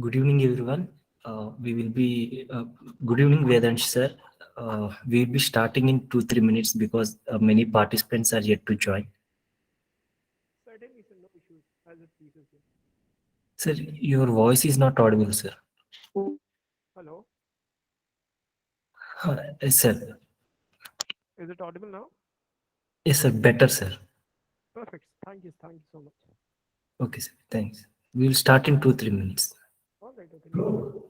Good evening, everyone. We will be good evening, Vedansh sir. We will be starting in 2-3 minutes because many participants are yet to join. Certainly, sir, no issues as it pleases you. Sir, your voice is not audible, sir. Hello, Yes, sir. is it audible now? Yes, sir. Better, sir. Perfect. Thank you so much. Okay, sir. Thanks. We will start in 2-3 minutes. All right, okay, no issues.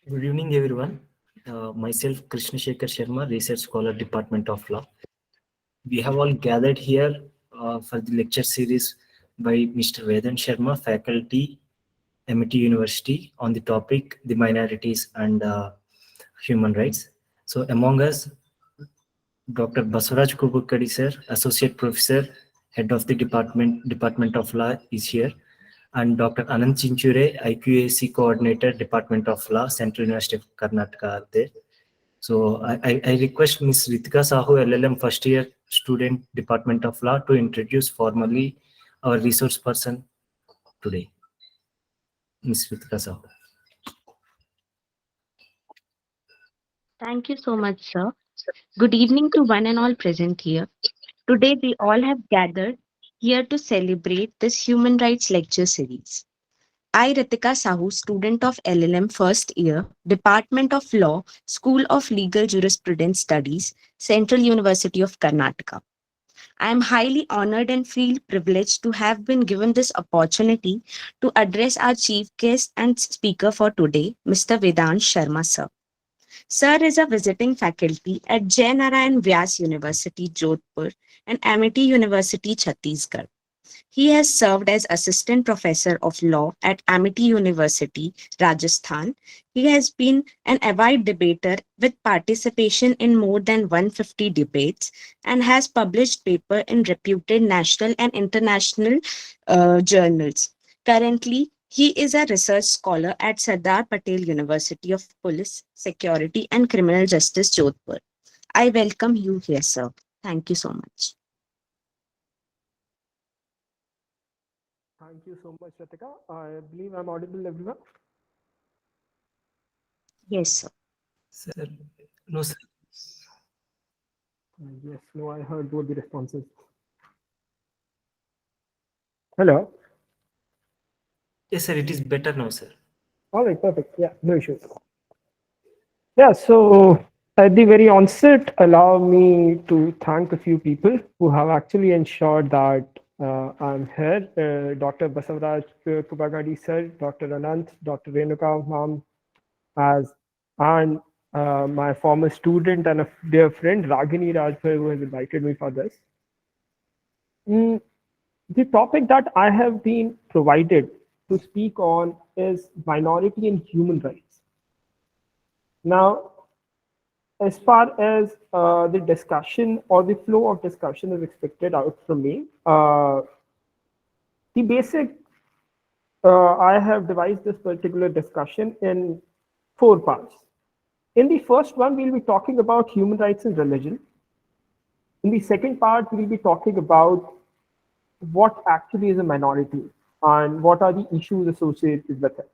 Good evening, everyone. Myself, Krishna Shekhar Sharma, Research Scholar, Department of Law. We have all gathered here for the lecture series by Mr. Vedansh Sharma, faculty, MIT University, on the topic the minorities and human rights. So among us, Dr. Basuraj Kubukadi sir, Associate Professor, Head of the Department of Law is here, and Dr. Anand Chinchure, IQAC Coordinator, Department of Law, Central University of Karnataka are there. So I request Ms. Ritika Sahu, LLM first year student, Department of Law, to introduce formally our resource person today. Ms. Ritika Sahu. Thank you so much, sir. Good evening to one and all present here. Today, we all have gathered here to celebrate this human rights lecture series. I, Ritika Sahu, student of LLM first year, Department of Law, School of Legal Jurisprudence Studies, Central University of Karnataka. I am highly honored and feel privileged to have been given this opportunity to address our chief guest and speaker for today, Mr. Vedansh Sharma, sir. Sir is a visiting faculty at Jai Narayan Vyas University, Jodhpur, and Amity University, Chhattisgarh. He has served as assistant professor of law at Amity University, Rajasthan. He has been an avid debater with participation in more than 150 debates and has published papers in reputed national and international journals. Currently, he is a research scholar at Sardar Patel University of Police, Security and Criminal Justice, Jodhpur. I welcome you here, sir. Thank you so much. Thank you so much, Ritika. I believe I'm audible, everyone. Yes, sir. Sir, no, sir. Yes, no, I heard both the responses. Hello. Yes, sir. It is better now, sir. All right, perfect. Yeah, no issues. Yeah, so at the very onset, allow me to thank a few people who have actually ensured that I'm here. Dr. Basavaraj Kubagadi sir, Dr. Anant, Dr. Renuka ma'am, as and my former student and a dear friend Ragini Rajbhai, who has invited me for this. Mm, the topic that I have been provided to speak on is minority and human rights. Now, as far as the discussion or the flow of discussion is expected out from me, the basic I have devised this particular discussion in four parts. In the first one, we'll be talking about human rights and religion. In the second part, we'll be talking about what actually is a minority and what are the issues associated with it.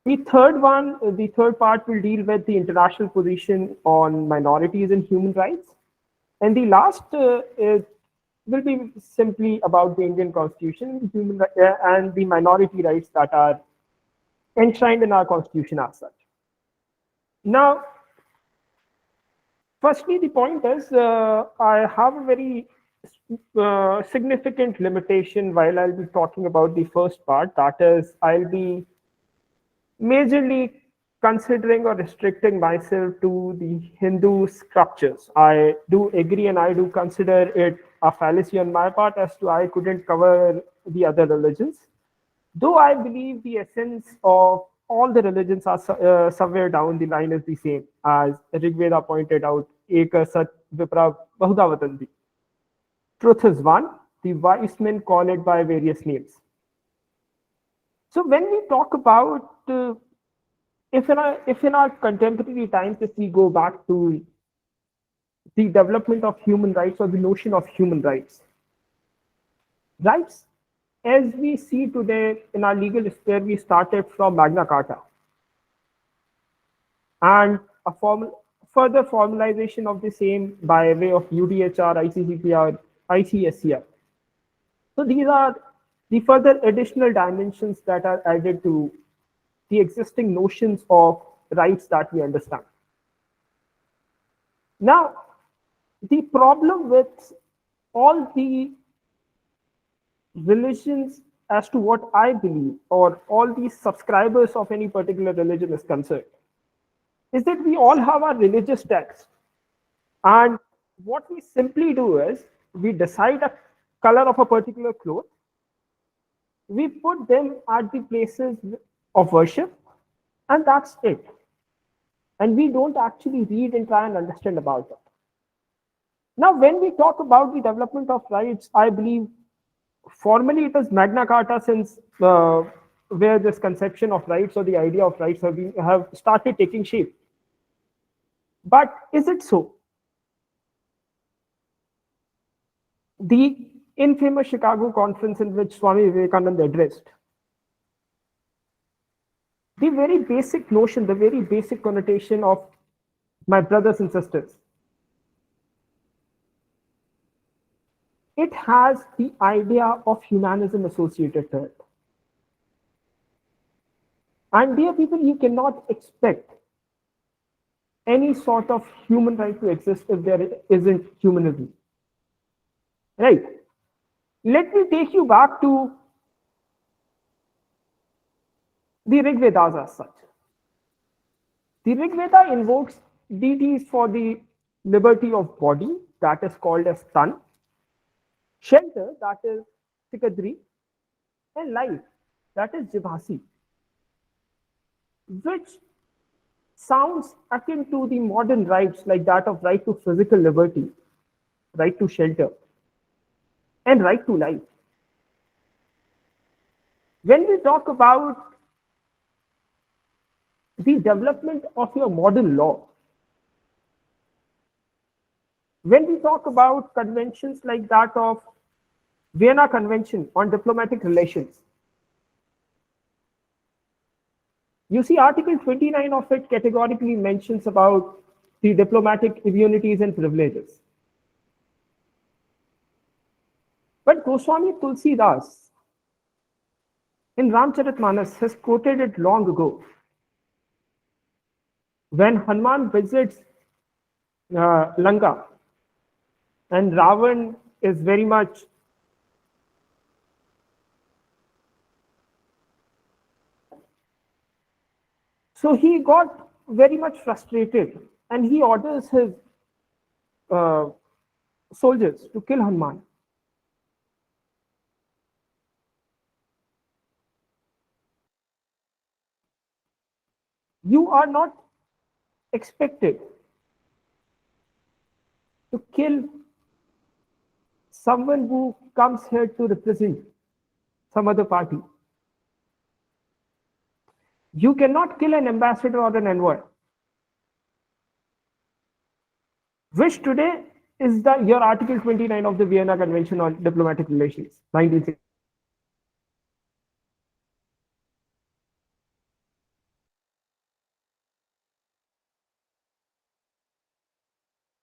The third part will deal with the international position on minorities and human rights. And the last will be simply about the Indian Constitution and the minority rights that are enshrined in our Constitution as such. Now, firstly, the point is I have a very significant limitation while I'll be talking about the first part. That is, I'll be majorly considering or restricting myself to the Hindu scriptures. I do agree and I do consider it a fallacy on my part as to I couldn't cover the other religions. Though I believe the essence of all the religions are somewhere down the line is the same, as Rigveda pointed out, Eka Sat Vipra Bahuda Vatanti. Truth is one, the wise men call it by various names. So when we talk about if in our contemporary times, if we go back to the development of human rights or the notion of human rights as we see today in our legal sphere, we started from Magna Carta and further formalization of the same by way of UDHR, ICCPR, ICSCR. So these are the further additional dimensions that are added to the existing notions of rights that we understand. Now, the problem with all the religions, as to what I believe, or all these subscribers of any particular religion is concerned, is that we all have our religious texts. And what we simply do is we decide a color of a particular cloth, we put them at the places of worship, and that's it. And we don't actually read and try and understand about it. Now, when we talk about the development of rights, I believe formally it is Magna Carta since where this conception of rights or the idea of rights have started taking shape. But is it so? The infamous Chicago conference in which Swami Vivekananda addressed, the very basic notion, the very basic connotation of my brothers and sisters it has the idea of humanism associated to it. And dear people, you cannot expect any sort of human right to exist if there isn't humanism. Right? Let me take you back to the Rig Vedas as such. The Rig Veda invokes deities for the liberty of body, that is called as Tan, shelter, that is Sikadri, and life, that is Jivasi, which sounds akin to the modern rights like that of right to physical liberty, right to shelter, and right to life. When we talk about the development of your modern law, when we talk about conventions like that of Vienna Convention on Diplomatic Relations, you see Article 29 of it categorically mentions about the diplomatic immunities and privileges. But Goswami Tulsidas in Ramcharitmanas has quoted it long ago. When Hanuman visits Lanka and Ravan is very much so he got very much frustrated and he orders his soldiers to kill Hanuman. You are not expected to kill someone who comes here to represent some other party. You cannot kill an ambassador or an envoy, which today is your Article 29 of the Vienna Convention on Diplomatic Relations, 1960.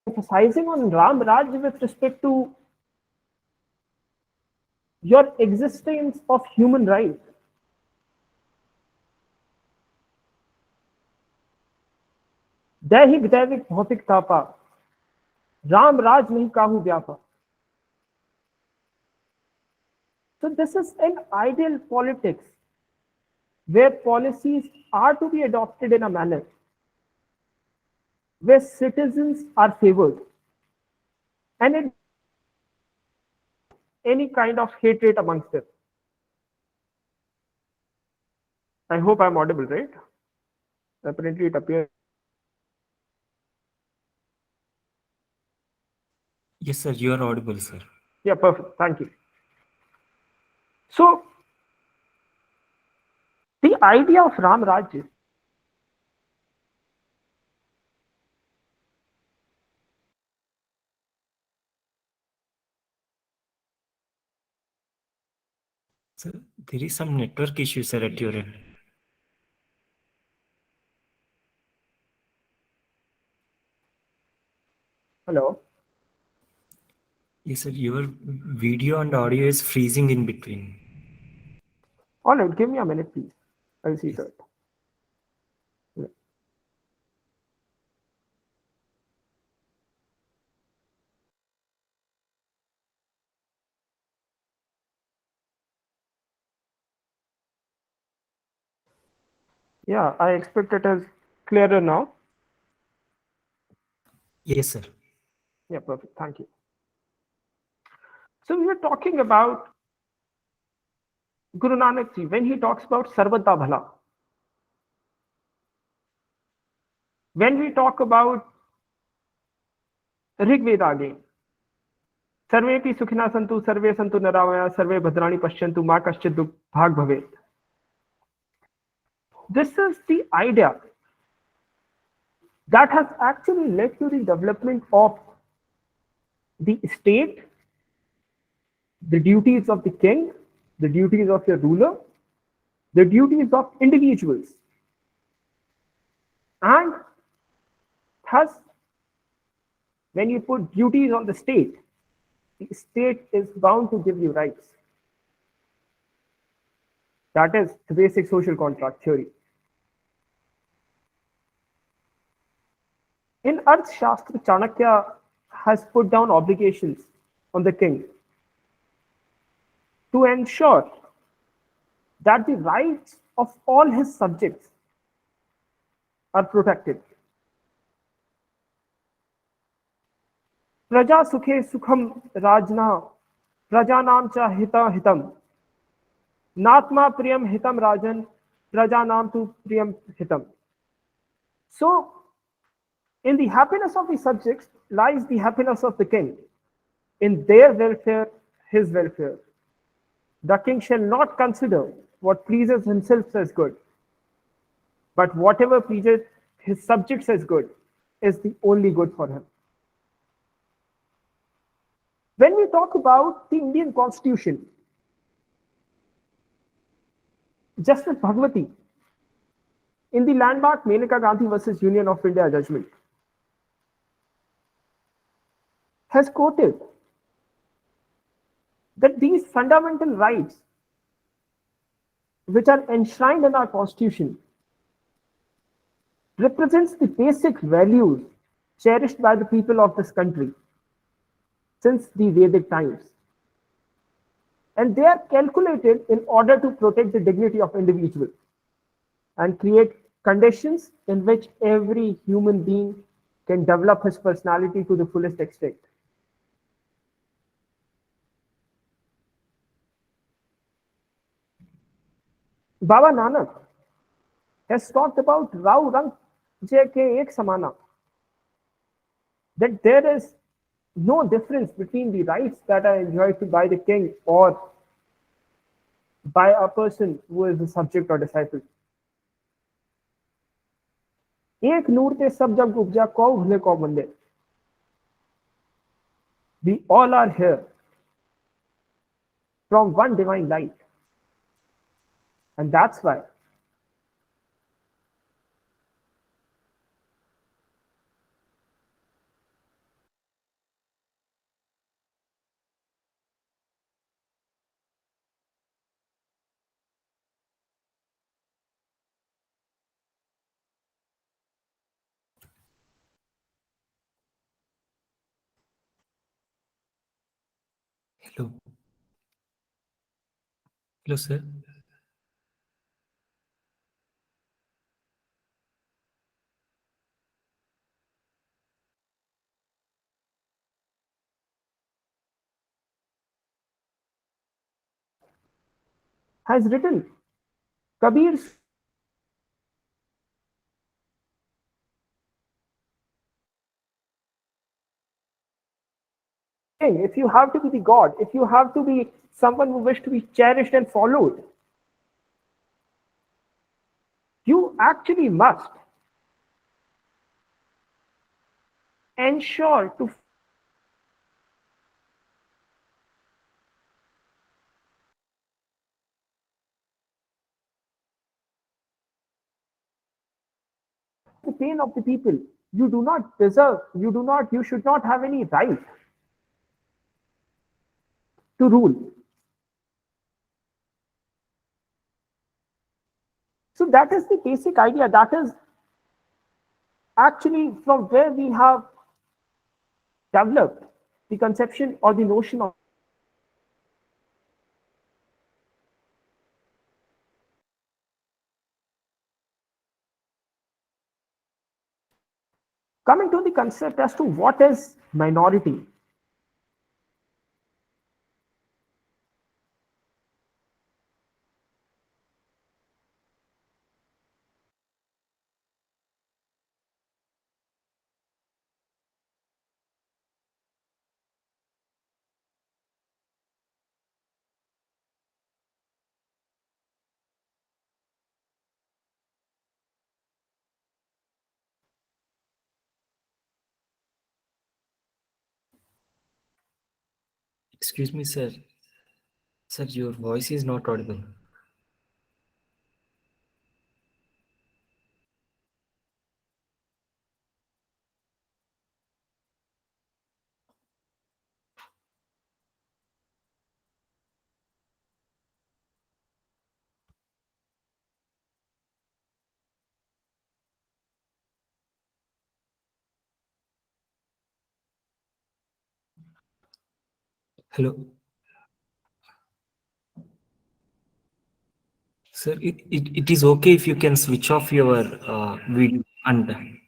Emphasizing on Ram Raj with respect to your existence of human rights. दैहिक दैविक भौतिक तापा राम राज नहीं काहू व्यापा. So this is an ideal politics where policies are to be adopted in a manner where citizens are favored and in any kind of hatred amongst them. I hope I'm audible, right? Apparently it appears. Yes, sir, you are audible, sir. Yeah, perfect. Thank you. So, the idea of Ram Rajya Sir, there is some network issue, sir, at your end. Hello. Yes, sir, your video and audio is freezing in between. All right, give me a minute, please. I'll see to it. Yeah. Yeah, I expect it is clearer now. Yes, sir. Yeah, perfect. Thank you. So we were talking about Guru Nanak Ji when he talks about Sarvata Bhala. When we talk about Rig Veda again, Sarvepi Sukhina Santu, Sarve Santu Naravaya, Sarve Bhadrani Pashyantu, Ma Kaschid Dukh Bhag Bhavet. This is the idea that has actually led to the development of the state, the duties of the king, the duties of the ruler, the duties of individuals. And thus, when you put duties on the state, the state is bound to give you rights. That is the basic social contract theory. In Arthashastra, Chanakya has put down obligations on the king to ensure that the rights of all his subjects are protected. Praja sukhe sukham rajna, prajanam cha hita hitam, natma priyam hitam rajan, prajanam tu priyam hitam. So, in the happiness of the subjects lies the happiness of the king. In their welfare, his welfare. The king shall not consider what pleases himself as good, but whatever pleases his subjects as good is the only good for him. When we talk about the Indian constitution, Justice Bhagwati, in the landmark Menaka Gandhi versus Union of India judgment, has quoted that these fundamental rights, which are enshrined in our constitution, represents the basic values cherished by the people of this country since the Vedic times. And they are calculated in order to protect the dignity of individual and create conditions in which every human being can develop his personality to the fullest extent. Baba Nanak has talked about Rao Rang Jai Ke Ek Samana, that there is no difference between the rights that are enjoyed by the king or by a person who is a subject or disciple. एक नूर ते सब जग उपजा कौ भले कौ मंदे. We all are here from one divine light. And that's why Hello. Hello, sir. has written Kabir saying, if you have to be the God, if you have to be someone who wish to be cherished and followed, you actually must ensure to the pain of the people. You do not deserve, you should not have any right to rule. So that is the basic idea. That is actually from where we have developed the conception or the notion of coming to the concept as to what is minority. Excuse me, sir. Sir, your voice is not audible. Hello. Sir, it is okay if you can switch off your video and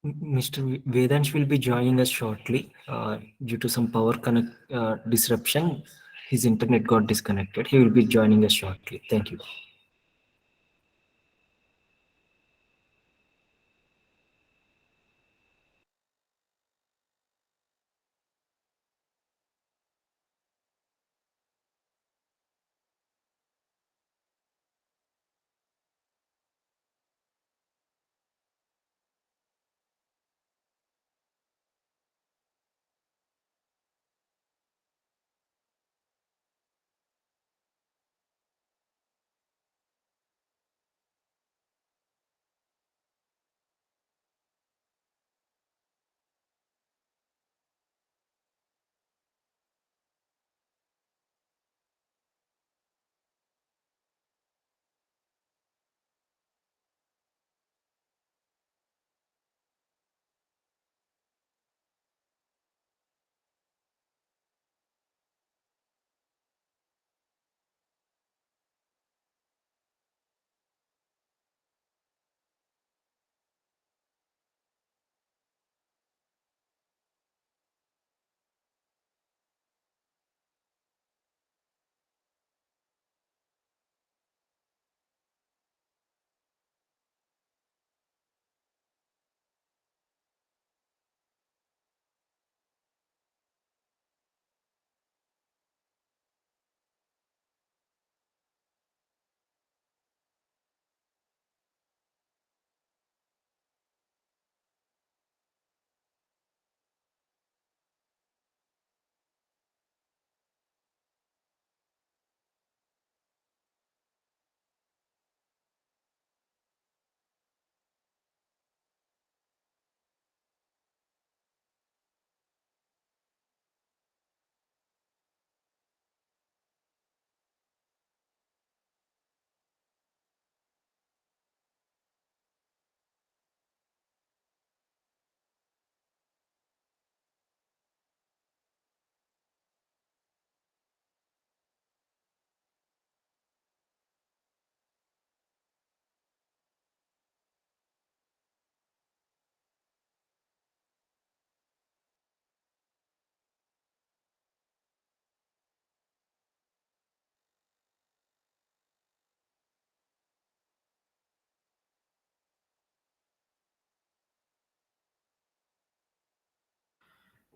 Mr. Vedansh will be joining us shortly. Due to some power connect disruption, his internet got disconnected. He will be joining us shortly. Thank you.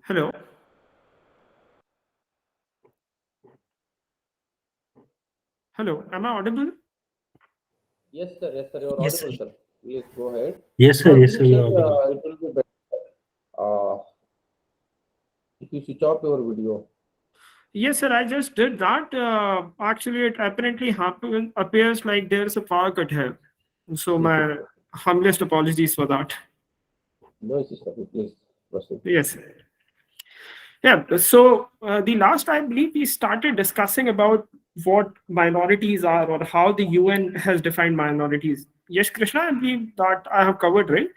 Hello. Hello. Am I audible? Yes, sir. Yes, sir. You're Yes, audible, sir. sir. Please go ahead. Yes, sir. Yes, sir. Abhishek, You are audible. it will be better if you switch off your video. Yes, sir. I just did that. Actually, it apparently appears like there's a power cut here. So Yes, my sir. humblest apologies for that. No, sister. Please proceed. Yes. Yeah. So the last, I believe, we started discussing about what minorities are or how the UN has defined minorities. Yes, Krishna, I believe that I have covered, right?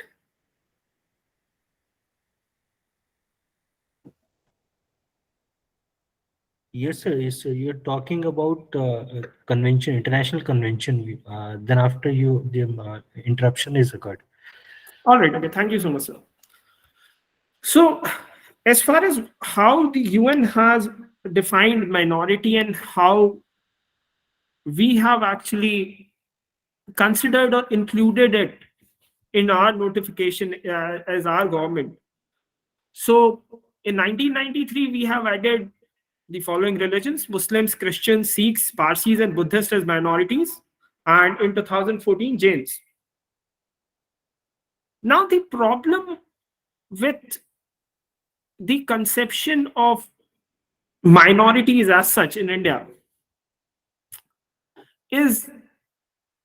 Yes, sir. Yes, sir. You're talking about convention, international convention. Then after you, the interruption is occurred. All right. Okay. Thank you so much, sir. So, as far as how the UN has defined minority and how we have actually considered or included it in our notification as our government. So, in 1993, we have added the following religions: Muslims, Christians, Sikhs, Parsis, and Buddhists as minorities, and in 2014, Jains. Now, the problem with the conception of minorities as such in India is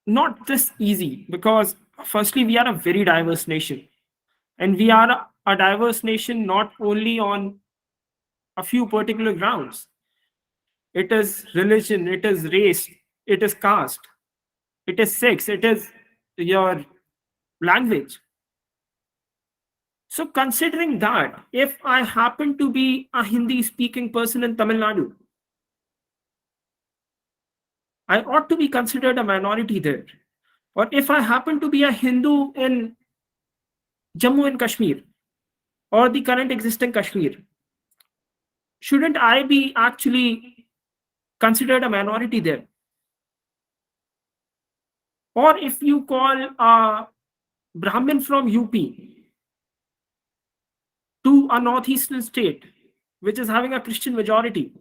not this easy, because firstly, we are a very diverse nation, and we are a diverse nation not only on a few particular grounds. It is religion, it is race, it is caste, it is sex, it is your language. So considering that, if I happen to be a Hindi speaking person in Tamil Nadu, I ought to be considered a minority there. Or if I happen to be a Hindu in Jammu and Kashmir, or the current existing Kashmir, shouldn't I be actually considered a minority there? Or if you call a Brahmin from UP to a northeastern state, which is having a Christian majority,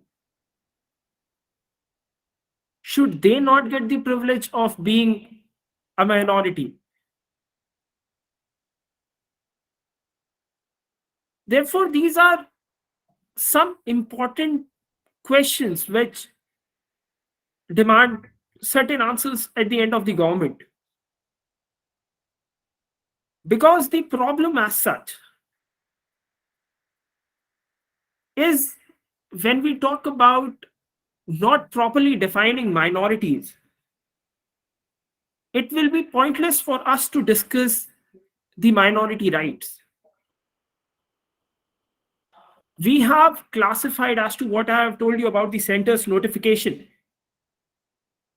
should they not get the privilege of being a minority? Therefore, these are some important questions which demand certain answers at the end of the government. Because the problem as such is, when we talk about not properly defining minorities, it will be pointless for us to discuss the minority rights. We have classified, as to what I have told you about the center's notification.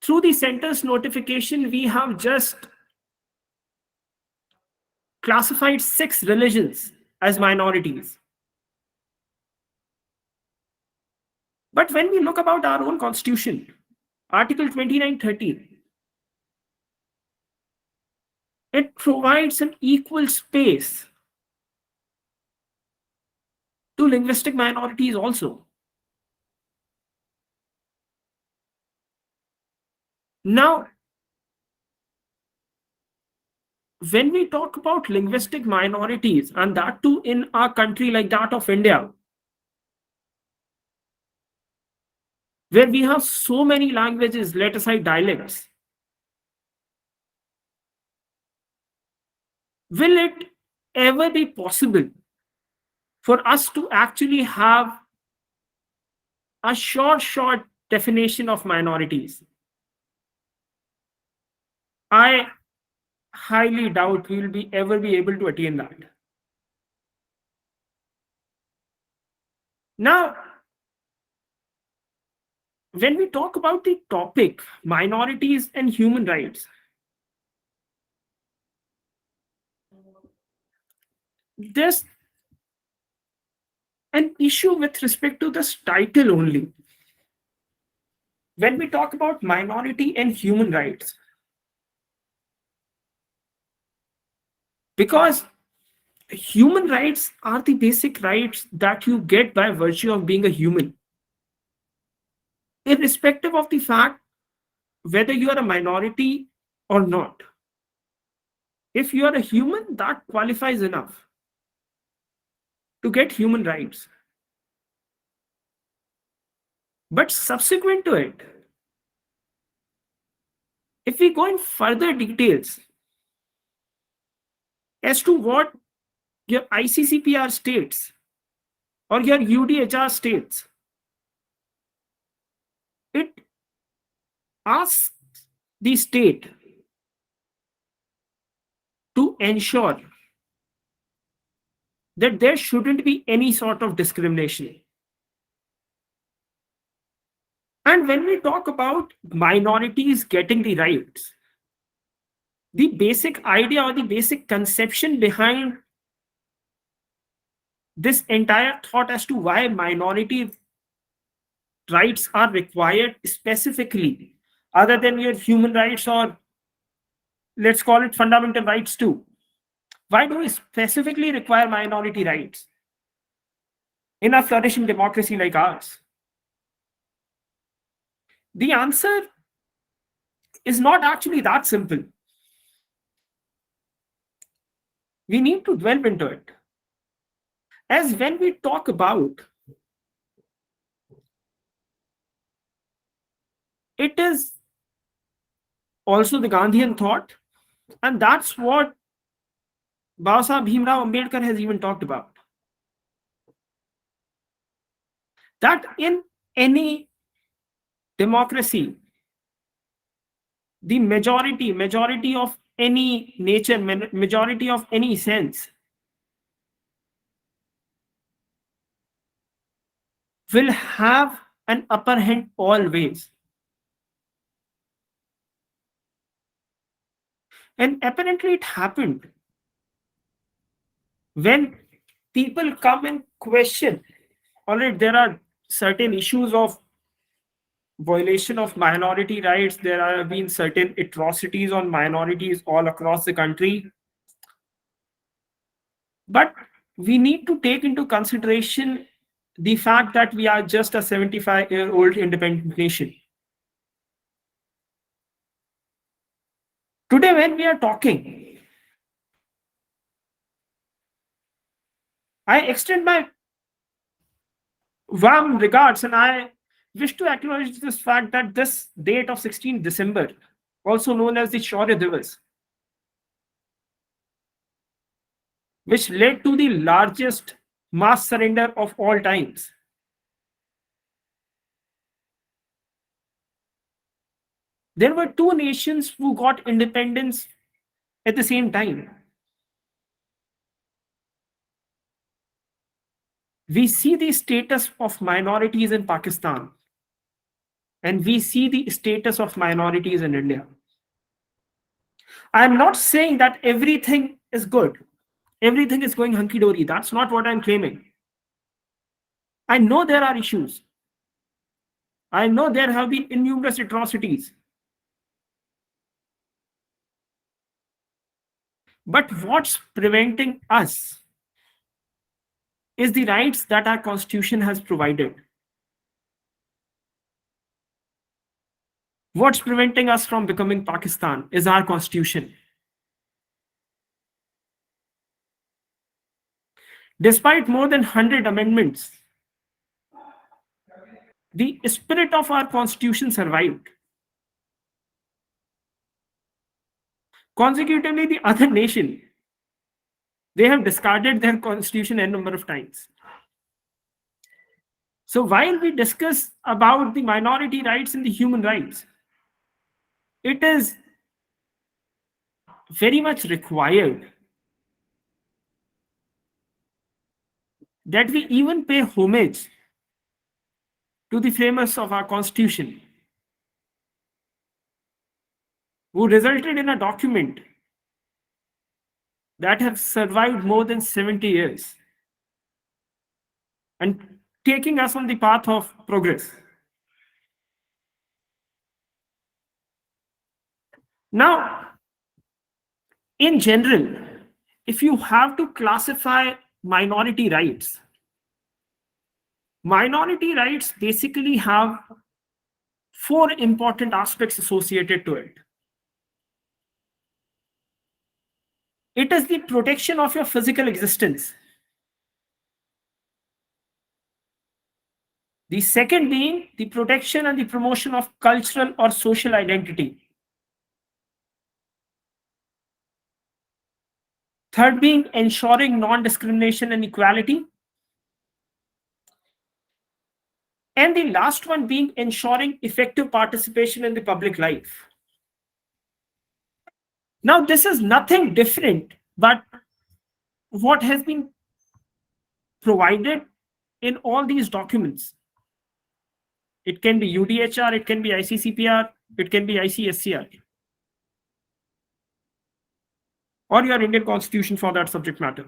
Through the center's notification, we have just classified 6 religions as minorities. But when we look about our own constitution, Article 29:30, it provides an equal space to linguistic minorities also. Now, when we talk about linguistic minorities, and that too in a country like that of India, where we have so many languages, let aside dialects, will it ever be possible for us to actually have a short definition of minorities? I highly doubt we will ever be able to attain that. Now, when we talk about the topic minorities and human rights, there's an issue with respect to this title only. When we talk about minority and human rights, because human rights are the basic rights that you get by virtue of being a human, irrespective of the fact whether you are a minority or not. If you are a human, that qualifies enough to get human rights. But subsequent to it, if we go in further details as to what your ICCPR states or your UDHR states, it asks the state to ensure that there shouldn't be any sort of discrimination. And when we talk about minorities getting the rights, the basic idea or the basic conception behind this entire thought as to why minority rights are required specifically, other than your human rights, or let's call it fundamental rights too. Why do we specifically require minority rights in a flourishing democracy like ours? The answer is not actually that simple. We need to delve into it. As when we talk about, it is also the Gandhian thought, and that's what Baba Bhimrao Ambedkar has even talked about. That in any democracy, the majority of any nature, majority of any sense will have an upper hand always. And apparently it happened when people come and question, all right, there are certain issues of violation of minority rights, there have been certain atrocities on minorities all across the country. But we need to take into consideration the fact that we are just a 75-year-old independent nation. Today, when we are talking, I extend my warm regards and I wish to acknowledge this fact that this date of 16th December, also known as the Shaurya Divas, which led to the largest mass surrender of all times. There were two nations who got independence at the same time. We see the status of minorities in Pakistan, and we see the status of minorities in India. I'm not saying that everything is good, everything is going hunky dory. That's not what I'm claiming. I know there are issues. I know there have been innumerous atrocities. But what's preventing us is the rights that our constitution has provided. What's preventing us from becoming Pakistan is our constitution. Despite more than 100 amendments, the spirit of our constitution survived. Consecutively, the other nation, they have discarded their constitution a number of times. So while we discuss about the minority rights and the human rights, it is very much required that we even pay homage to the framers of our constitution, who resulted in a document that has survived more than 70 years and taking us on the path of progress. Now, in general, if you have to classify minority rights basically have four important aspects associated to it. It is the protection of your physical existence. The second being the protection and the promotion of cultural or social identity. Third being ensuring non-discrimination and equality. And the last one being ensuring effective participation in the public life. Now, this is nothing different but what has been provided in all these documents. It can be UDHR, it can be ICCPR, it can be ICSCR, or your Indian Constitution for that subject matter.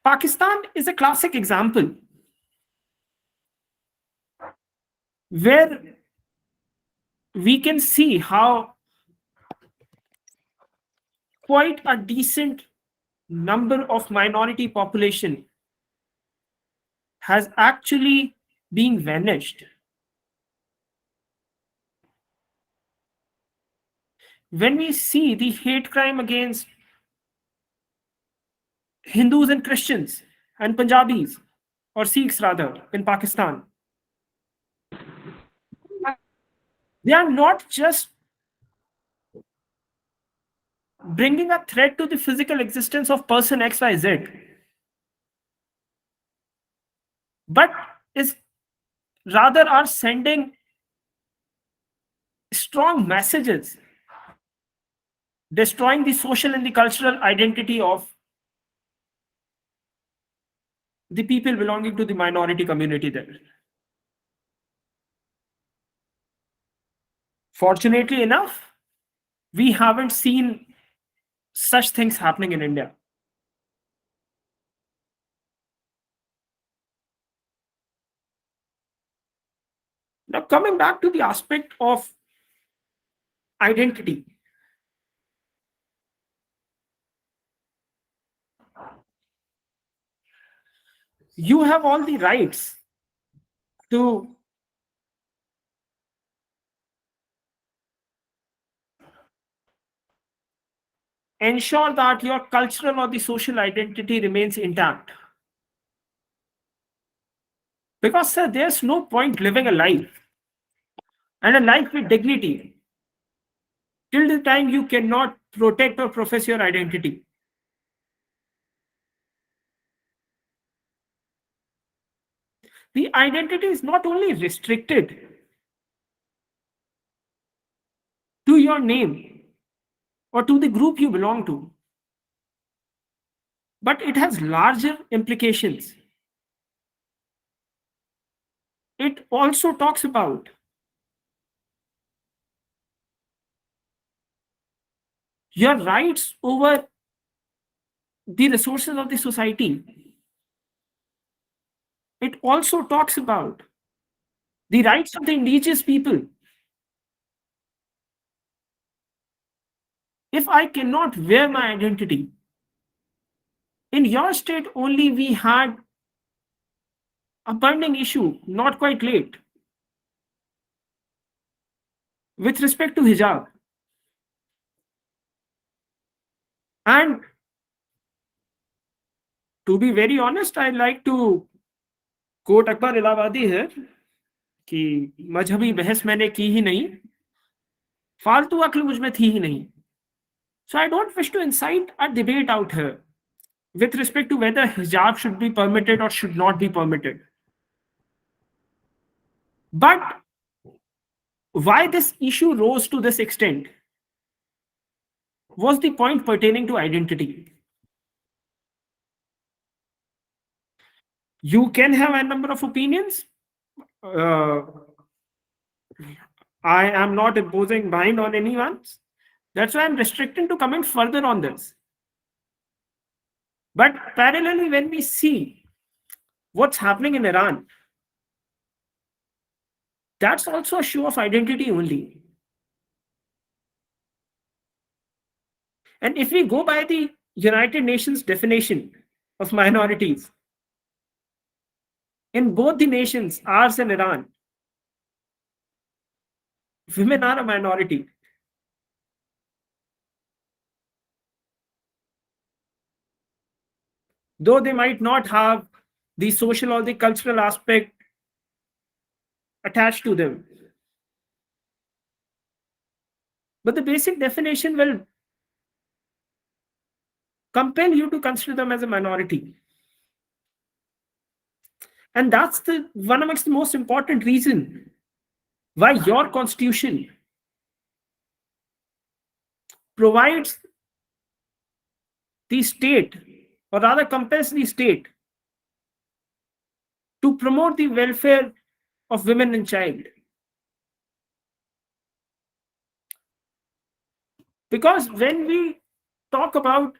Pakistan is a classic example where we can see how quite a decent number of minority population has actually been vanished. When we see the hate crime against Hindus and Christians and Punjabis, or Sikhs rather, in Pakistan, they are not just bringing a threat to the physical existence of person XYZ, but is rather are sending strong messages, destroying the social and the cultural identity of the people belonging to the minority community there. Fortunately enough, we haven't seen such things happening in India. Now, coming back to the aspect of identity, you have all the rights to ensure that your cultural or the social identity remains intact. Because, sir, there's no point living a life and a life with dignity till the time you cannot protect or profess your identity. The identity is not only restricted to your name or to the group you belong to, but it has larger implications. It also talks about your rights over the resources of the society. It also talks about the rights of the indigenous people. If I cannot wear my identity, in your state only we had a burning issue, not quite late, with respect to hijab. And to be very honest, I like to quote Akbar इलाहाबादी है कि मजहबी बहस मैंने की ही नहीं, फालतू अक्ल मुझ में थी ही नहीं. So I don't wish to incite a debate out here with respect to whether hijab should be permitted or should not be permitted. But why this issue rose to this extent was the point pertaining to identity. You can have a number of opinions. I am not imposing bind on anyone. That's why I'm restricting to comment further on this. But parallelly, when we see what's happening in Iran, that's also a show of identity only. And if we go by the United Nations definition of minorities, in both the nations, ours and Iran, women are a minority. Though they might not have the social or the cultural aspect attached to them. But the basic definition will compel you to consider them as a minority. And that's the one amongst the most important reason why your constitution provides the state, or rather compels the state, to promote the welfare of women and child. Because when we talk about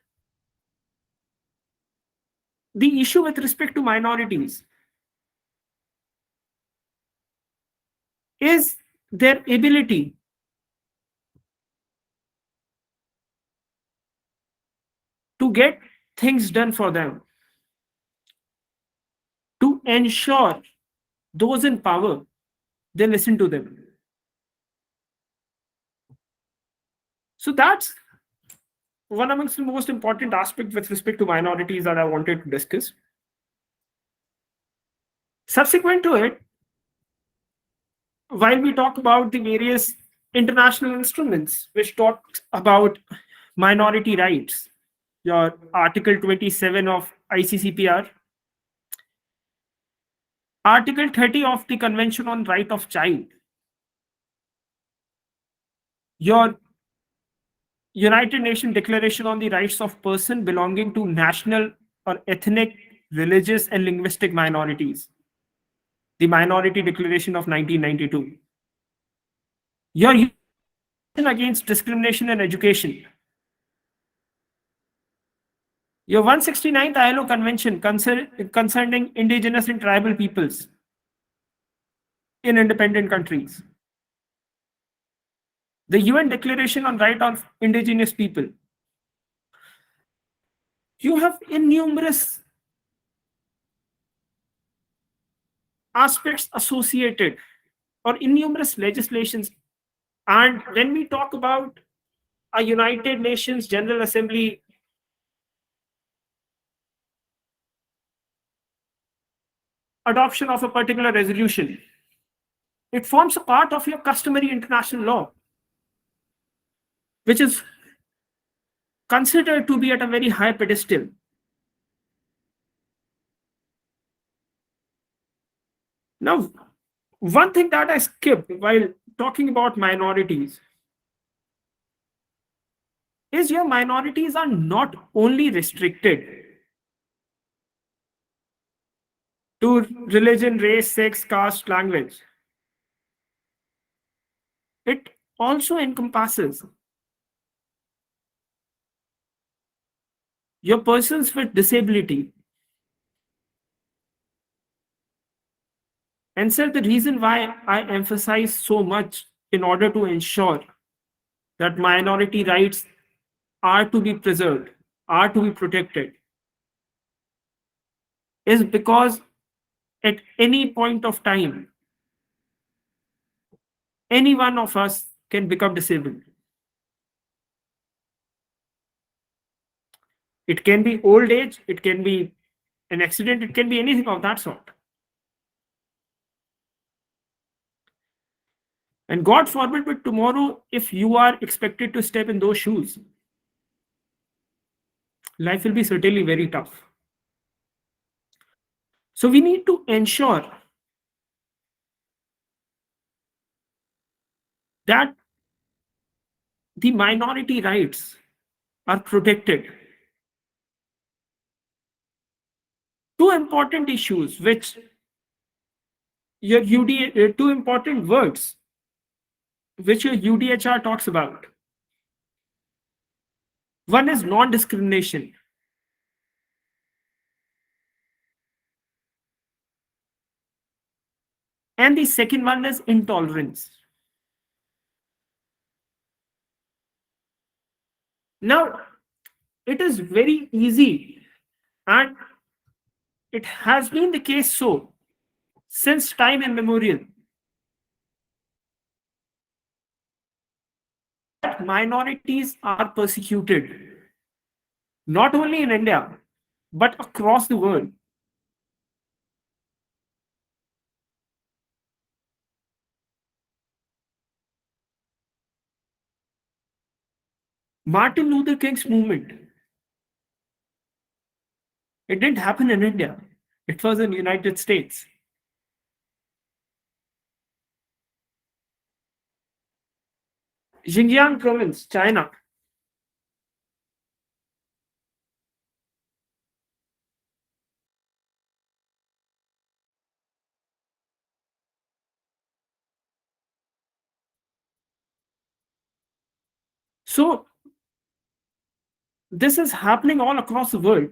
the issue with respect to minorities, is their ability to get things done for them, to ensure those in power, they listen to them. So that's one amongst the most important aspects with respect to minorities that I wanted to discuss. Subsequent to it, while we talk about the various international instruments which talk about minority rights, your Article 27 of ICCPR, Article 30 of the Convention on Right of Child, your United Nations Declaration on the Rights of Person belonging to national or ethnic, religious, and linguistic minorities, the Minority Declaration of 1992, your Union Against Discrimination in Education, your 169th ILO Convention concerning indigenous and tribal peoples in independent countries, the UN Declaration on Right of Indigenous People. You have innumerous aspects associated or innumerous legislations. And when we talk about a United Nations General Assembly adoption of a particular resolution, it forms a part of your customary international law, which is considered to be at a very high pedestal. Now, one thing that I skipped while talking about minorities is your minorities are not only restricted to religion, race, sex, caste, language. It also encompasses your persons with disability. And sir, the reason why I emphasize so much in order to ensure that minority rights are to be preserved, are to be protected, is because at any point of time, any one of us can become disabled. It can be old age, it can be an accident, it can be anything of that sort. And God forbid, but tomorrow, if you are expected to step in those shoes, life will be certainly very tough. So we need to ensure that the minority rights are protected. Two important issues which your two important words which your UDHR talks about. One is non-discrimination. And the second one is intolerance. Now, it is very easy, and it has been the case so since time immemorial, that minorities are persecuted, not only in India, but across the world. Martin Luther King's movement, it didn't happen in India. It was in the United States. Xinjiang province, China. So this is happening all across the world.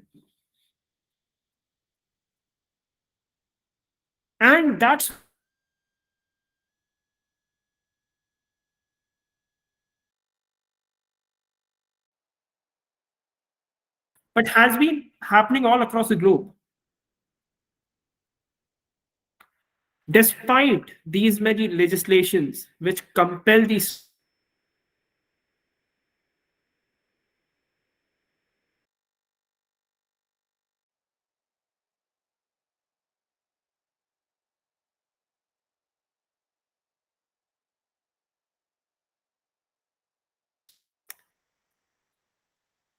And that's but has been happening all across the globe. Despite these many legislations which compel these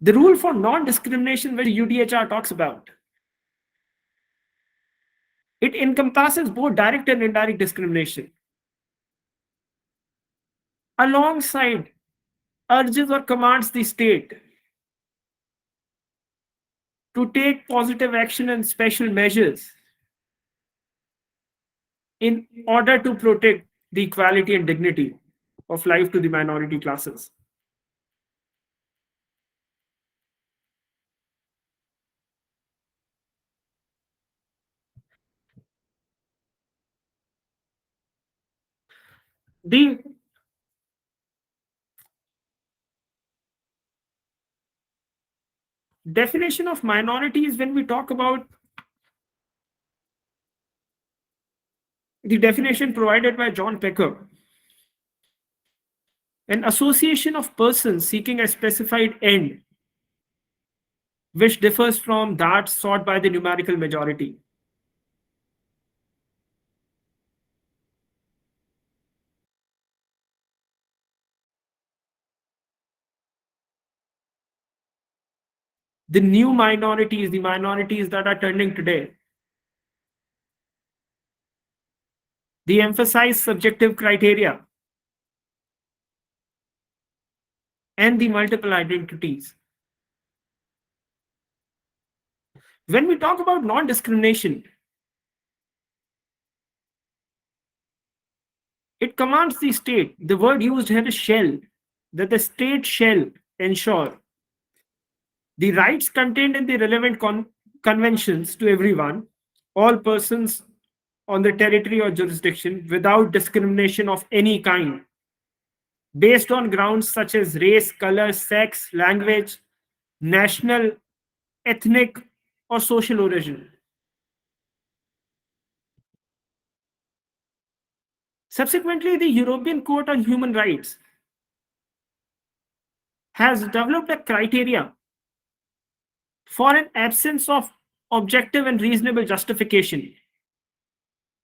the rule for non-discrimination which UDHR talks about, it encompasses both direct and indirect discrimination, alongside urges or commands the state to take positive action and special measures in order to protect the equality and dignity of life to the minority classes. The definition of minorities, when we talk about the definition provided by John Pecker, an association of persons seeking a specified end which differs from that sought by the numerical majority. The new minorities, the minorities that are turning today, they emphasize subjective criteria and the multiple identities. When we talk about non-discrimination, it commands the state, the word used here is shall, that the state shall ensure the rights contained in the relevant conventions to everyone, all persons on the territory or jurisdiction without discrimination of any kind, based on grounds such as race, color, sex, language, national, ethnic, or social origin. Subsequently, the European Court on Human Rights has developed a criteria for an absence of objective and reasonable justification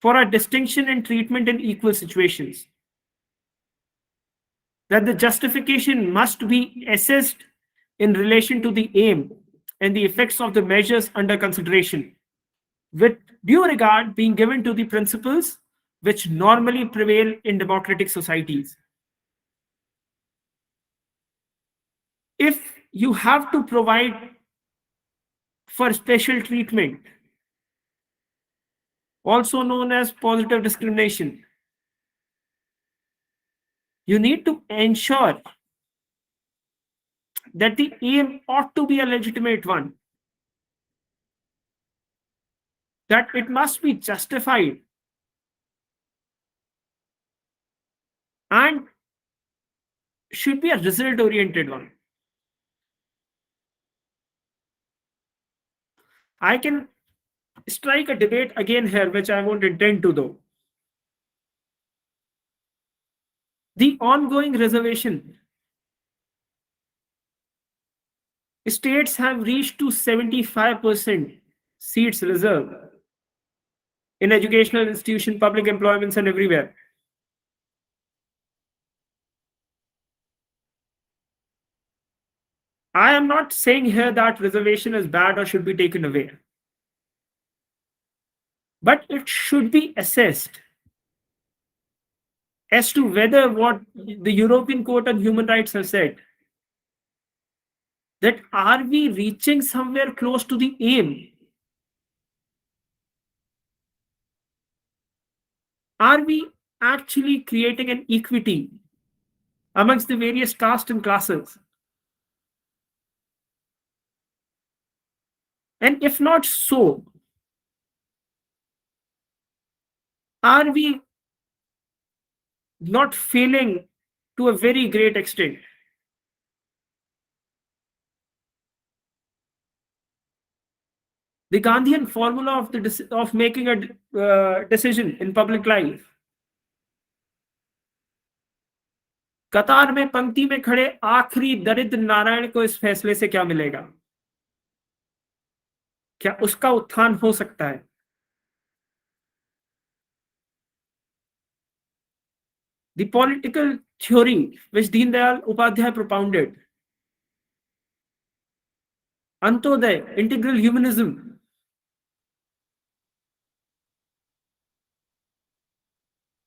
for a distinction in treatment in equal situations. That the justification must be assessed in relation to the aim and the effects of the measures under consideration, with due regard being given to the principles which normally prevail in democratic societies. If you have to provide for special treatment, also known as positive discrimination, you need to ensure that the aim ought to be a legitimate one, that it must be justified and should be a result oriented one. I can strike a debate again here, which I won't intend to though. The ongoing reservation, states have reached to 75% seats reserved in educational institutions, public employments, and everywhere. I am not saying here that reservation is bad or should be taken away, but it should be assessed as to whether what the European Court on Human Rights has said, that are we reaching somewhere close to the aim? Are we actually creating an equity amongst the various castes and classes? And if not so, are we not failing to a very great extent? the Gandhian formula of making a decision in public life. कतार में पंक्ति में खड़े आखिरी दरिद्र नारायण को इस फैसले से क्या मिलेगा? क्या उसका उत्थान हो सकता है? The political theory which Deen Dayal Upadhyay propounded, Antoday, integral humanism,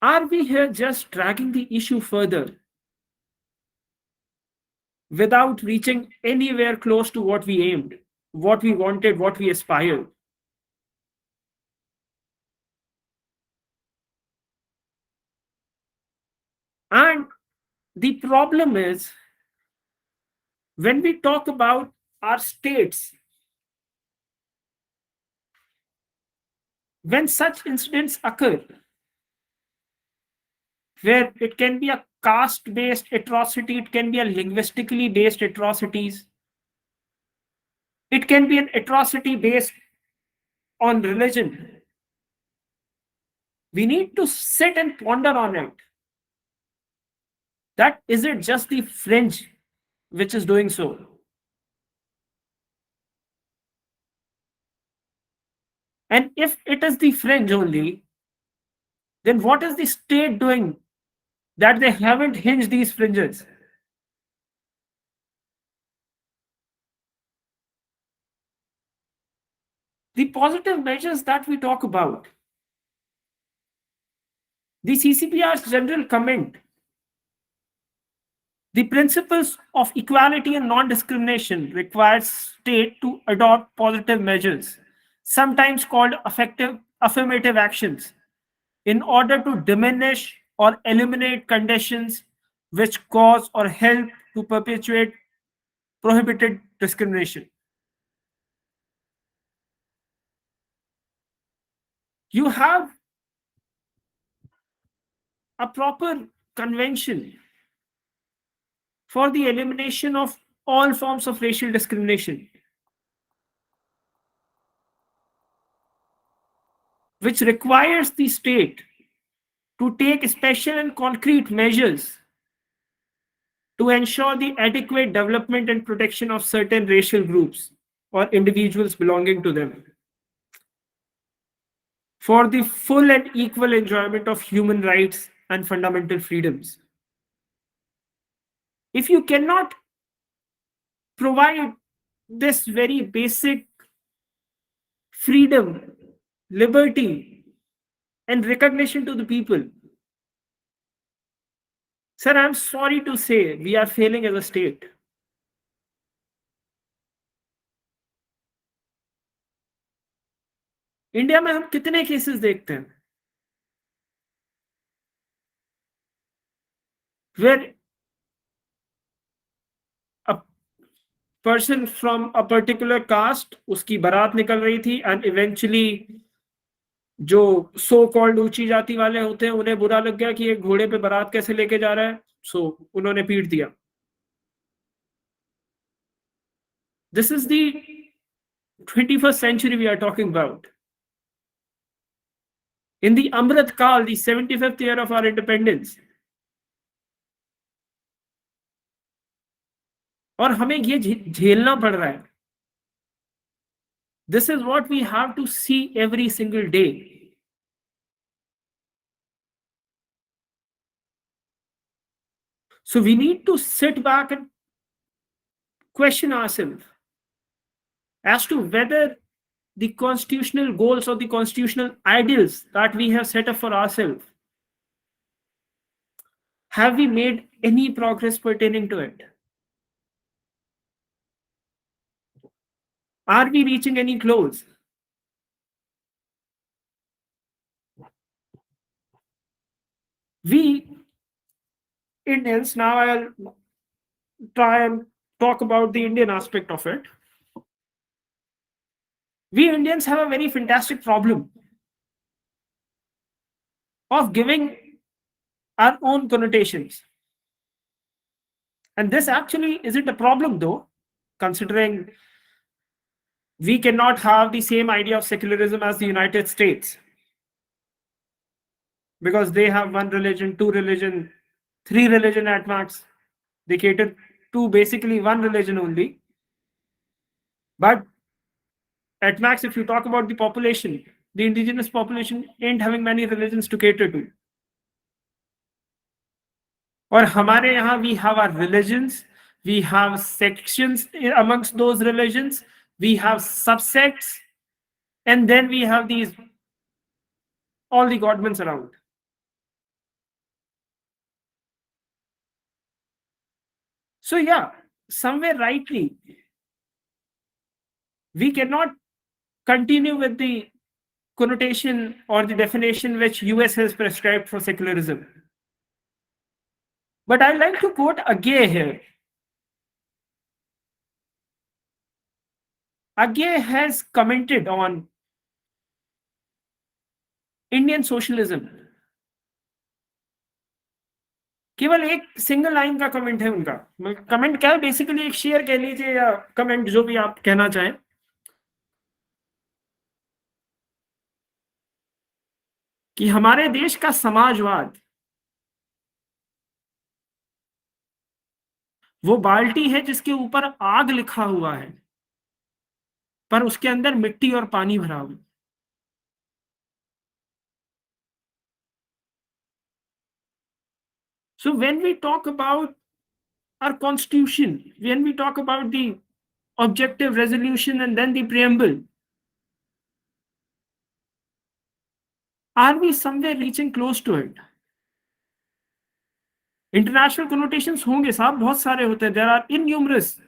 are we here just dragging the issue further without reaching anywhere close to what we aimed, what we wanted, what we aspired? And the problem is, when we talk about our states, when such incidents occur, where it can be a caste-based atrocity, it can be a linguistically based atrocities, it can be an atrocity based on religion. We need to sit and ponder on it. That is it just the fringe which is doing so? And if it is the fringe only, then what is the state doing that they haven't hinged these fringes? The positive measures that we talk about, the CCPR's general comment, the principles of equality and non-discrimination requires state to adopt positive measures, sometimes called affirmative actions, in order to diminish or eliminate conditions which cause or help to perpetuate prohibited discrimination. You have a proper convention for the elimination of all forms of racial discrimination, which requires the state to take special and concrete measures to ensure the adequate development and protection of certain racial groups or individuals belonging to them, for the full and equal enjoyment of human rights and fundamental freedoms. If you cannot provide this very basic freedom, liberty, and recognition to the people, sir, I'm sorry to say we are failing as a state. India में हम कितने cases देखते हैं where a person from a particular caste, उसकी बारात निकल रही थी, and eventually जो सो कॉल्ड ऊंची जाति वाले होते हैं उन्हें बुरा लग गया कि एक घोड़े पे बारात कैसे लेके जा रहा है, सो उन्होंने पीट दिया. This is the 21st century we are talking about. In the Amrit Kal, the 75th year of our independence, और हमें ये झेलना पड़ रहा है. This is what we have to see every single day. So we need to sit back and question ourselves as to whether the constitutional goals or the constitutional ideals that we have set up for ourselves, have we made any progress pertaining to it? Are we reaching any close? We Indians, now I'll try and talk about the Indian aspect of it. We Indians have a very fantastic problem of giving our own connotations. And this actually isn't a problem though, considering We cannot have the same idea of secularism as the United States, because they have one religion, two religion, three religion at max. They cater to basically one religion only. But at max, if you talk about the population, the indigenous population ain't having many religions to cater to. Or हमारे यहाँ we have our religions, we have sections amongst those religions, we have subsects, and then we have these all the godments around. So yeah, somewhere rightly, we cannot continue with the connotation or the definition which US has prescribed for secularism. But I'd like to quote Agay here. Agay has commented on Indian socialism. केवल एक single line का comment है उनका. Comment क्या है, basically एक share कह लीजिए या कमेंट, जो भी आप कहना चाहें. कि हमारे देश का समाजवाद वो बाल्टी है जिसके ऊपर आग लिखा हुआ है, पर उसके अंदर मिट्टी और पानी भरा हुआ. So when we talk about our constitution, when we talk about the objective resolution and then the preamble, are we somewhere reaching close to it? International connotations होंगे साहब, बहुत सारे होते हैं. There are innumerous.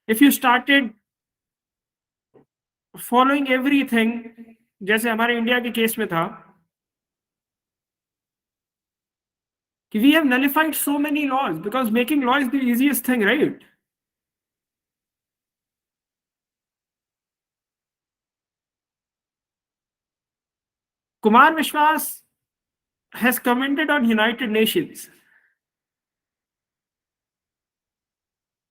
If you started following everything, जैसे हमारे India के case में था, कि we have nullified so many laws because making law is the easiest thing, right? Kumar Vishwas has commented on United Nations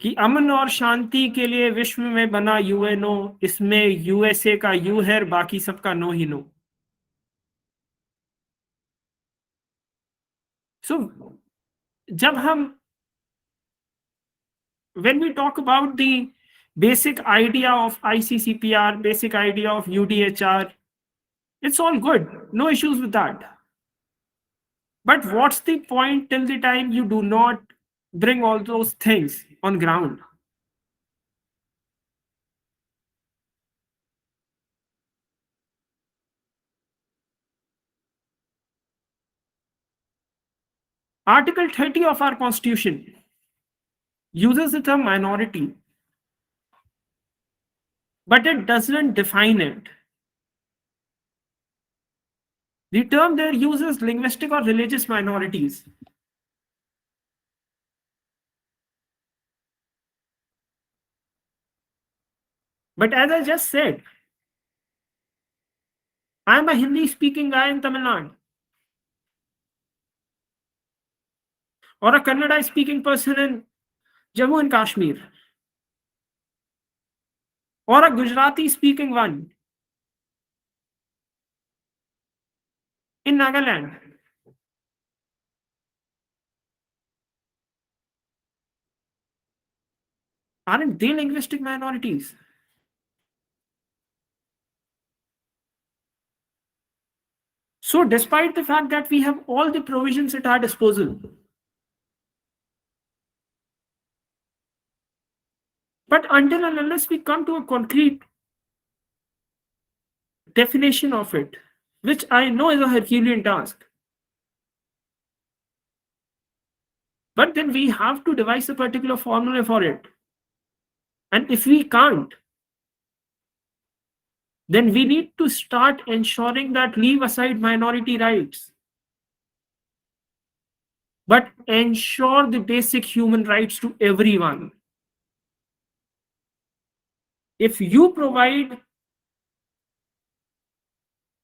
कि अमन और शांति के लिए विश्व में बना यूएनओ, इसमें यूएसए का यू है, बाकी सबका नो ही नो. So जब हम when we talk about the basic idea of ICCPR, basic idea of UDHR, it's all good, no issues with that. But what's the point till the time you do not bring all those things on ground? Article 30 of our constitution uses the term minority, but it doesn't define it. The term there uses linguistic or religious minorities. But as I just said, I'm a Hindi speaking guy in Tamil Nadu, or a Kannada speaking person in Jammu and Kashmir, or a Gujarati speaking one in Nagaland. Aren't they linguistic minorities? So despite the fact that we have all the provisions at our disposal, but until and unless we come to a concrete definition of it, which I know is a Herculean task, but then we have to devise a particular formula for it. And if we can't, then we need to start ensuring that leave aside minority rights, but ensure the basic human rights to everyone. If you provide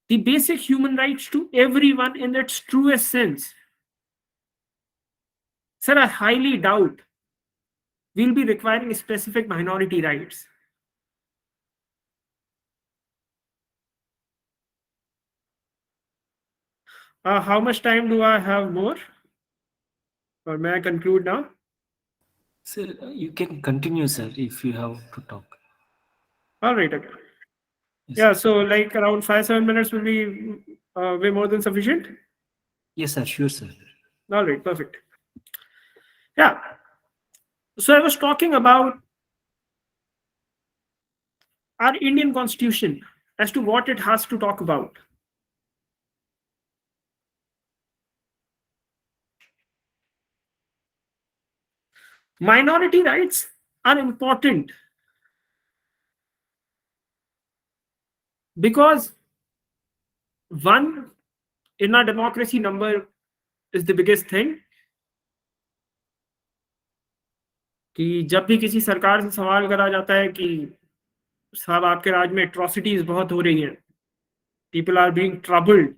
the basic human rights to everyone in its truest sense, sir, I highly doubt we'll be requiring specific minority rights. How much time do I have more? Or may I conclude now? Sir, you can continue, sir, if you have to talk. All right. Okay. Yes, Yeah. So like around 5-7 minutes will be way more than sufficient. yes, sir. Sure, sir. All right. Perfect. Yeah. So I was talking about our Indian Constitution as to what it has to talk about. Minority rights are important because one, in our democracy, number is the biggest thing. कि जब भी किसी सरकार से सवाल करा जाता है कि साहब आपके राज्य में एट्रोसिटीज बहुत हो रही हैं, people are being troubled,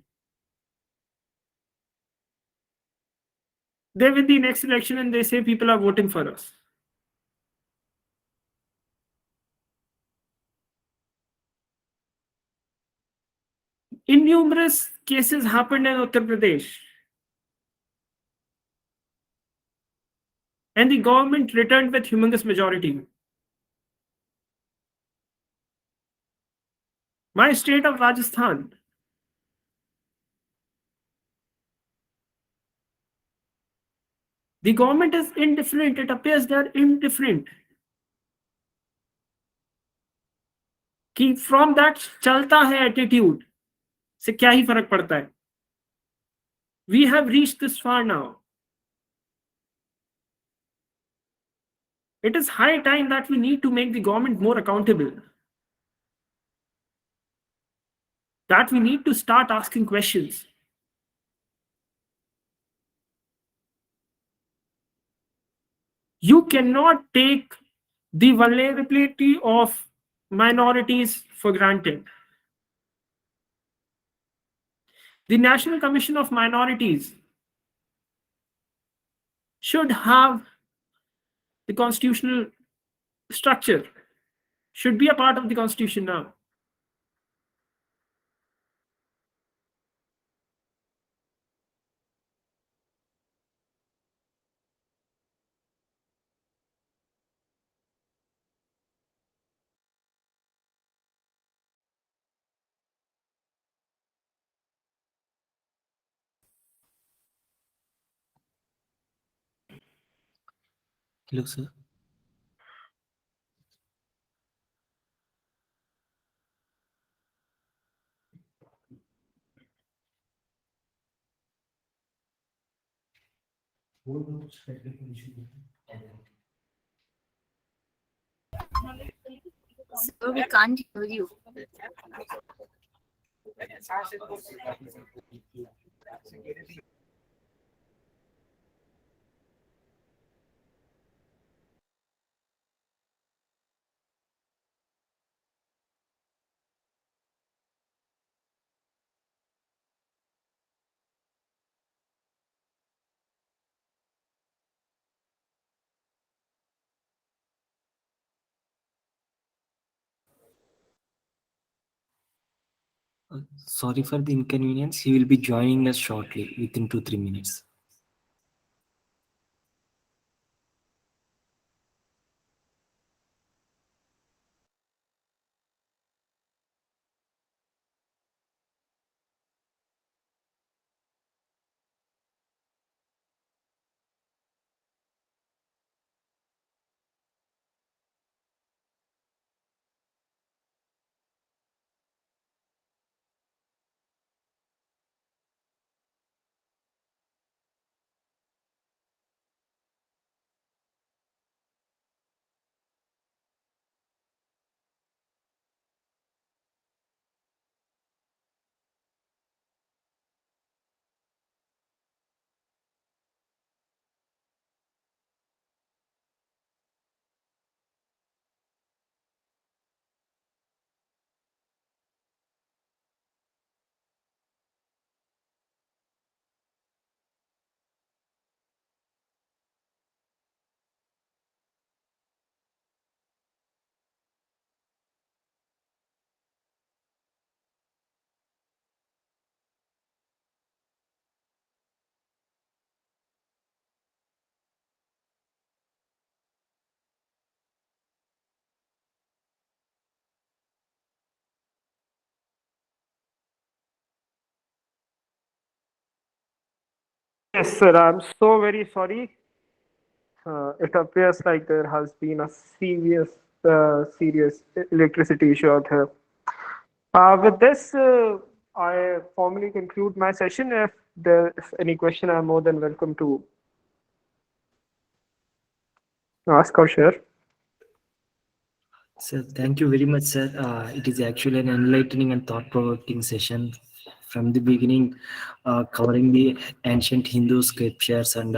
they win the next election and they say people are voting for us. Innumerous cases happened in Uttar Pradesh, and the government returned with humongous majority. My state of Rajasthan, the government is indifferent. It appears they are indifferent. कि from that चलता है attitude से क्या ही फर्क पड़ता है. We have reached this far now. It is high time that we need to make the government more accountable. That we need to start asking questions. You cannot take the vulnerability of minorities for granted. The National Commission of Minorities should have the constitutional structure, should be a part of the constitution now. Hello, sir. So we can't hear you. Sorry for the inconvenience. He will be joining us shortly, within 2-3 minutes. Yes, sir. I'm so very sorry. It appears like there has been a serious electricity issue out here. With this, I formally conclude my session. If there is any question, I'm more than welcome to ask or share. Sir, thank you very much, sir. It is actually an enlightening and thought-provoking session from the beginning, covering the ancient Hindu scriptures and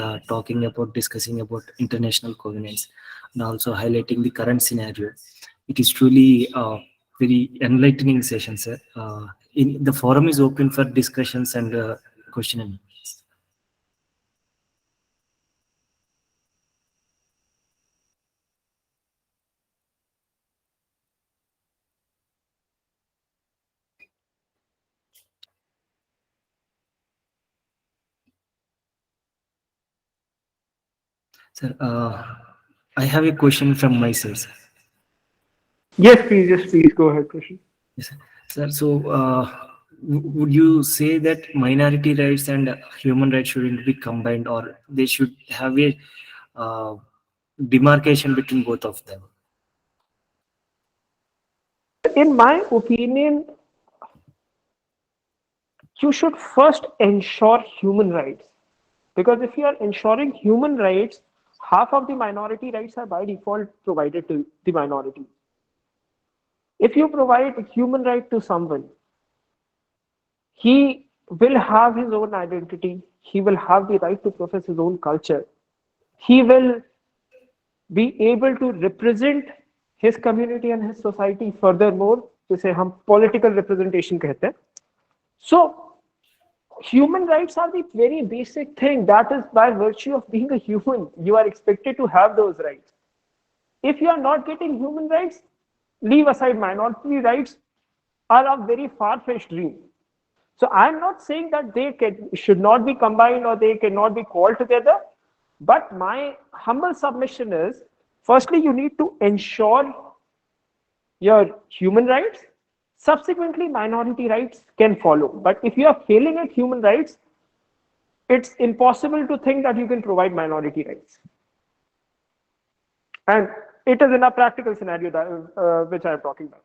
discussing about international covenants, and also highlighting the current scenario. It is truly a very enlightening session, sir. The forum is open for discussions and question and answers. Sir, I have a question from my side, sir. Yes, please. Yes, please. Go ahead, Krishna. Yes, sir. So, would you say that minority rights and human rights shouldn't be combined, or they should have a uh, demarcation between both of them? In my opinion, you should first ensure human rights. Because if you are ensuring human rights, half of the minority rights are by default provided to the minority. If you provide a human right to someone, he will have his own identity, he will have the right to profess his own culture, he will be able to represent his community and his society furthermore, जिसे हम political representation कहते हैं. So human rights are the very basic thing. That is by virtue of being a human, you are expected to have those rights. If you are not getting human rights, leave aside minority rights are a very far-fetched dream. So I'm not saying that should not be combined or they cannot be called together. But my humble submission is, firstly, you need to ensure your human rights. Subsequently, minority rights can follow. But if you are failing at human rights, it's impossible to think that you can provide minority rights. And it is in a practical scenario that, which I am talking about.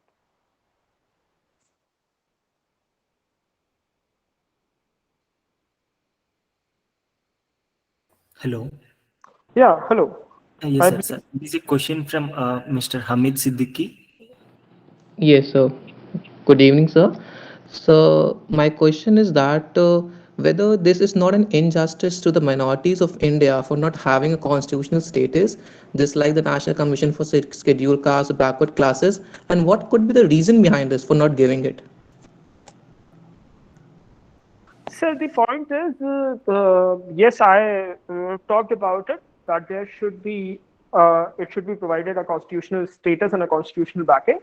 Hello. Yeah, hello. Yes, sir. Sir. This is a question from Mr. Hamid Siddiqui. Yes, sir. Good evening, sir. So, my question is that whether this is not an injustice to the minorities of India for not having a constitutional status, just like the National Commission for Scheduled Castes, backward classes, and what could be the reason behind this for not giving it? So the point is, yes, I talked about it, that there should be, it should be provided a constitutional status and a constitutional backing.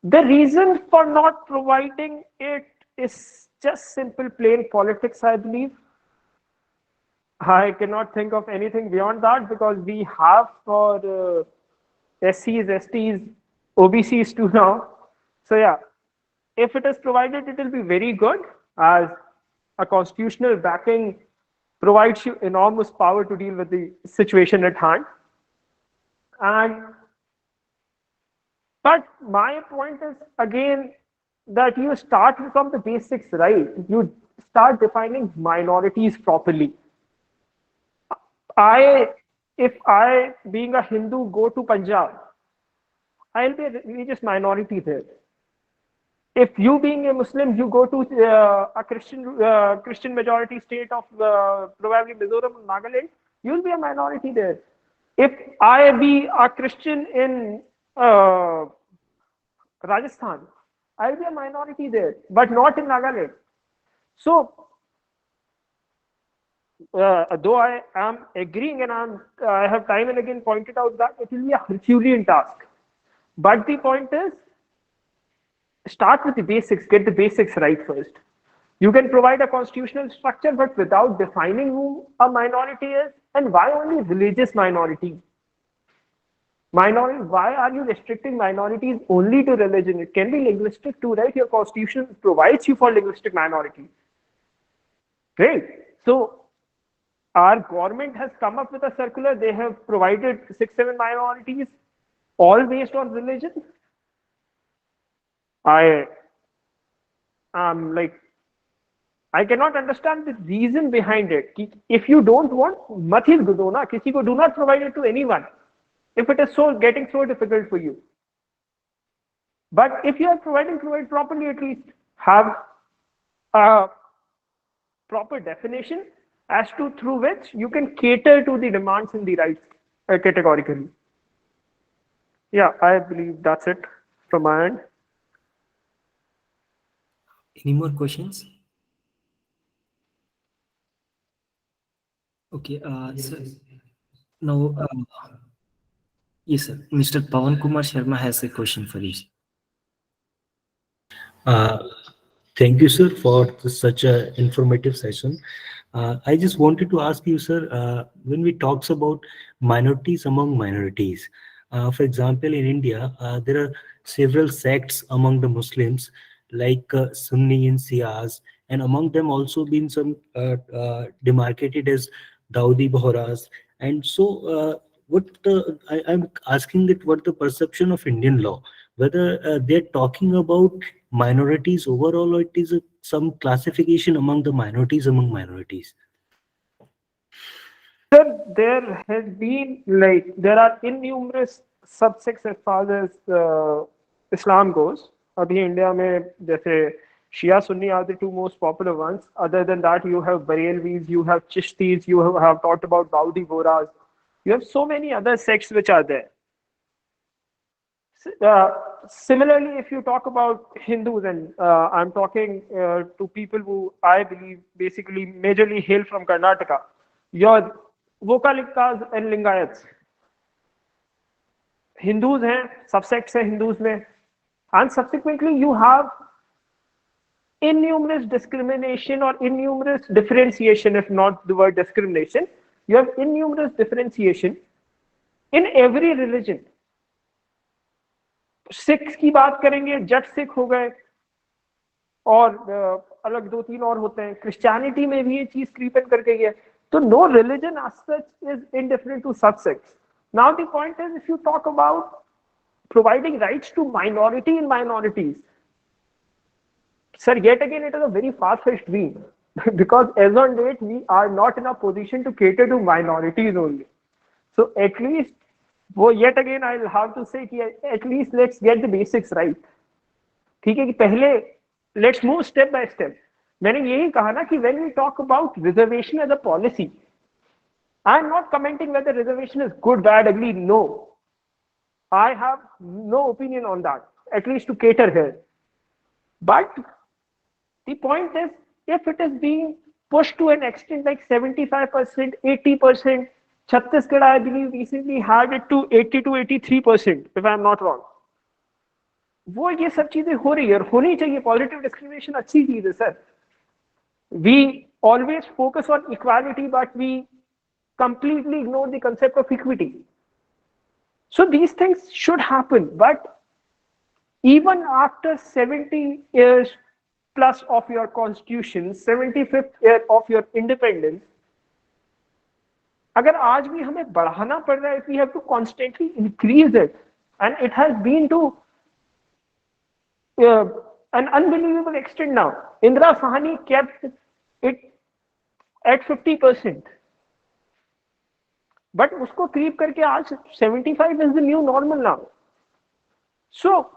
The reason for not providing it is just simple plain politics, I believe. I cannot think of anything beyond that because we have for SCs, STs, OBCs too now. So yeah, if it is provided, it will be very good, as a constitutional backing provides you enormous power to deal with the situation at hand. But my point is again that you start from the basics, right? You start defining minorities properly. If I, being a Hindu, go to Punjab, I'll be a religious minority there. If you, being a Muslim, you go to a Christian majority state of probably Mizoram and Nagaland, you'll be a minority there. If I be a Christian in Rajasthan, I'll be a minority there, but not in Nagaland. So, though I am agreeing and I have time and again pointed out that it will be a Herculean task. But the point is, start with the basics, get the basics right first. You can provide a constitutional structure, but without defining who a minority is and why only religious minority. Why are you restricting minorities only to religion? It can be linguistic too, right? Your constitution provides you for linguistic minority. Great. So Our government has come up with a circular. They have provided 6-7 minorities, all based on religion. I like, I cannot understand the reason behind it. If you don't want, mat hi do na. Kisi ko do not provide it to anyone. If it is so getting so difficult for you. But if you are provide properly, at least have a proper definition as to through which you can cater to the demands and the rights categorically. Yeah, I believe that's it from my end. Any more questions? Okay, so now, yes, sir. Mr. Pawan Kumar Sharma has a question for you. Thank you, sir, for such a informative session. I just wanted to ask you, sir, when we talks about minorities among minorities, for example, in India, there are several sects among the Muslims, like Sunni and Shias, and among them also been some demarcated as Dawoodi Bohras. And so, I'm asking that what the perception of Indian law, whether they're talking about minorities overall, or it is some classification among the minorities among minorities. Sir, there has been like there are innumerous subsects as far as Islam goes. अभी India में जैसे Shia Sunni are the two most popular ones. Other than that, you have Barelvis, you have Chishtis, you have talked about Dawoodi Bohras. You have so many other sects which are there. Similarly, if you talk about Hindus, and I'm talking to people who I believe basically majorly hail from Karnataka, your Vokalikas and Lingayats. Hindus हैं, subsects हैं Hindus में, and subsequently you have innumerous discrimination or innumerous differentiation, if not the word discrimination, you have innumerous differentiation in every religion. Six की बात करेंगे, जट सिख हो गए और अलग 2-3 और होते हैं. क्रिश्चियनिटी में भी ये चीज क्रीपन करके गया. तो no religion as such is indifferent to subsects. Now the point is, if you talk about providing rights to minority in minorities, sir, yet again it is a very far-fetched dream because as on date we are not in a position to cater to minorities only. So at least, well, yet again I'll have to say कि at least let's get the basics right. ठीक है कि पहले let's move step by step. मैंने यही कहा ना कि when we talk about reservation as a policy, I'm not commenting whether reservation is good, bad, ugly. No, I have no opinion on that, at least to cater here. But the point is, if it is being pushed to an extent like 75%, 80%, Chhattisgarh, I believe, recently had it to 80 to 83%, if I'm not wrong. वो ये सब चीजें हो रही है और होनी चाहिए. पॉजिटिव डिस्क्रिमिनेशन अच्छी चीज है sir. We always focus on equality, but we completely ignore the concept of equity. So these things should happen, but even after 70 years plus of your constitution, 75th year of your independence, अगर आज भी हमें बढ़ाना पड़ रहा है, if we have to constantly increase it, and it has been to an unbelievable extent now. Indira Sahani kept it at 50%, but उसको creep करके आज 75 is the new normal now. So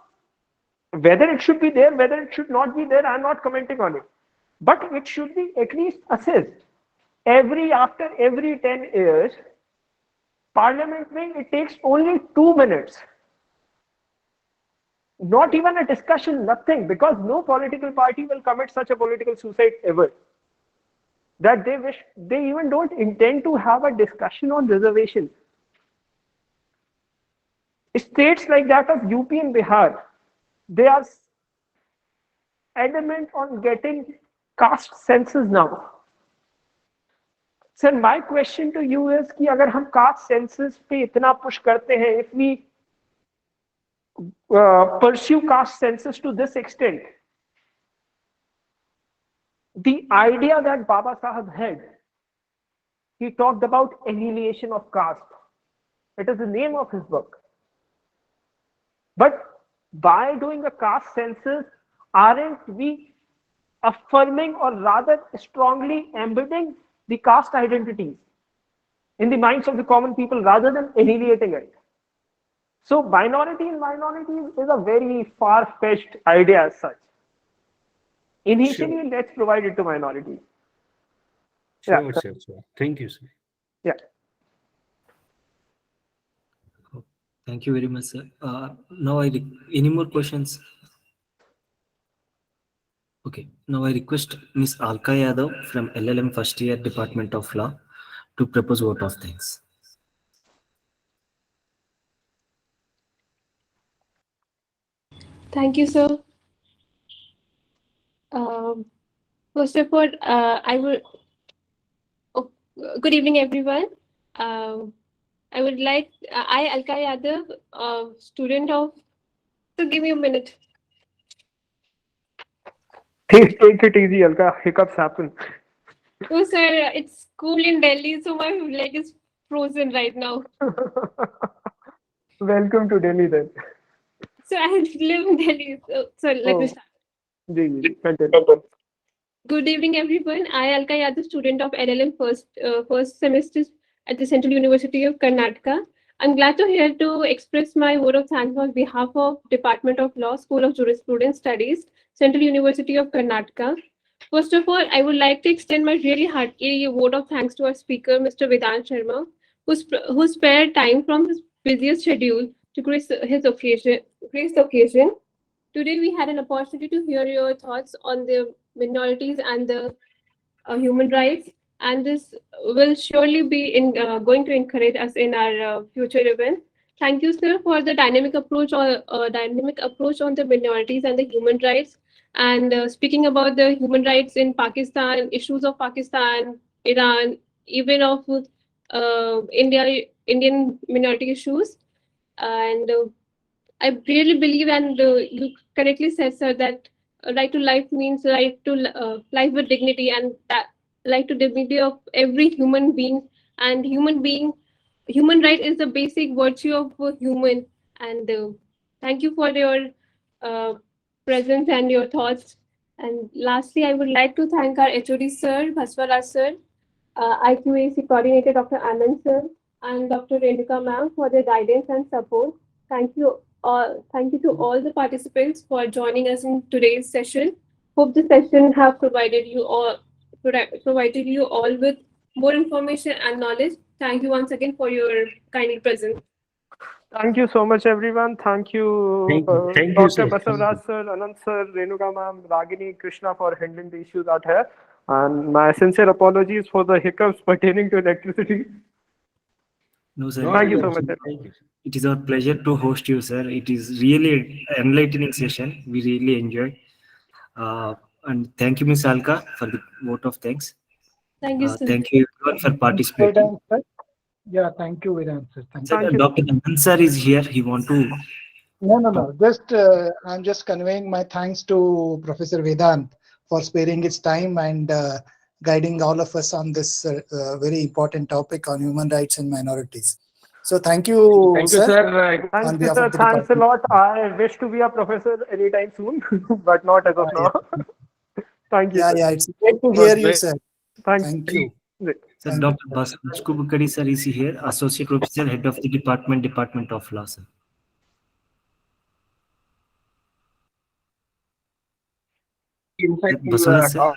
whether it should be there, whether it should not be there, I'm not commenting on it, but it should be at least assessed. After every 10 years, Parliament में it takes only 2 minutes. Not even a discussion, nothing, because no political party will commit such a political suicide ever. That they even don't intend to have a discussion on reservation. States like that of UP and Bihar, they are adamant on getting caste census now. Sir, my question to you is कि अगर हम caste census पे इतना push करते हैं, if we pursue caste census to this extent, the idea that Baba Sahib had he talked about annihilation of caste. It is the name of his book. But by doing a caste census, aren't we affirming or rather strongly embedding the caste identities in the minds of the common people rather than annihilating it? So minority in minorities is a very far-fetched idea as such. Initially, let's provide it to minorities. Sure, sir. Thank you, sir. Yeah. Thank you very much, sir. Now, any more questions? Okay. Now I request Ms. Alka Yadav from LLM First Year Department of Law to propose vote of thanks. Thank you, sir. First of all, I will. Oh, good evening, everyone. I would like I Alka Yadav, student of. So give me a minute. Take it easy, Alka. Hiccups happen. Oh, sir, it's cool in Delhi, so my leg is frozen right now. Welcome to Delhi then. So I live in Delhi. So let me start. Continue. Good evening, everyone. I Alka Yadav, student of LLM first semester at the Central University of Karnataka. I'm glad to here to express my vote of thanks on behalf of Department of Law, School of Jurisprudence Studies, Central University of Karnataka. First of all, I would like to extend my really hearty vote of thanks to our speaker, Mr. Vedansh Sharma, who spared time from his busiest schedule to grace the occasion. Today, we had an opportunity to hear your thoughts on the minorities and the human rights, and this will surely be going to encourage us in our future events. Thank you, sir, for the dynamic approach on the minorities and the human rights. And speaking about the human rights in Pakistan, issues of Pakistan, Iran, even of Indian minority issues, and I really believe, and you correctly said, sir, that right to life means right to life with dignity, and that right to dignity of every human being. And human right is the basic virtue of a human. And thank you for your uh, presence and your thoughts. And lastly, I would like to thank our HOD sir, Bhaswara sir, IQAC coordinator Dr. Anand sir, and Dr. Renuka ma'am for their guidance and support. Thank you to all the participants for joining us in today's session. Hope the session have provided you all with more information and knowledge. Thank you once again for your kind presence. Thank you so much, everyone. Thank you, Thank you, Dr. sir. Basavaraj sir, Anand sir, Renuka ma'am, Ragini, Krishna for handling the issues out here. And my sincere apologies for the hiccups pertaining to electricity. No, sir. Thank you so much. Thank you. It is our pleasure to host you, sir. It is really enlightening session. We really enjoyed. And thank you, Ms. Alka, for the vote of thanks. Thank you, sir. Thank you everyone for participating. Yeah, thank you, Vedant, sir. Thank Sir, you. Dr. Anand sir is here. He want to. No. Just I'm just conveying my thanks to Professor Vedant for sparing his time and guiding all of us on this very important topic on human rights and minorities. So thank you, Thank you, sir. Thank you, sir. Thanks a lot. I wish to be a professor anytime soon, but not as of now. Thank you. Yeah, it's great to hear you, sir. Thank you. Sir, Thank Dr. Basraj Kubukadi sir is here, Associate Professor, Head of the Department of Law, sir. Basraj sir.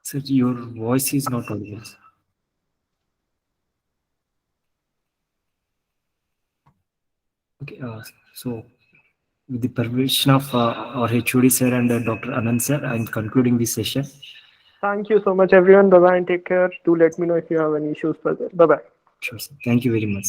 Sir, your voice is not audible. Okay, so with the permission of our HOD sir and Dr. Anand sir, I'm concluding this session. Thank you so much, everyone. Bye-bye and take care. Do let me know if you have any issues further. Bye-bye. Sure, sir. Thank you very much.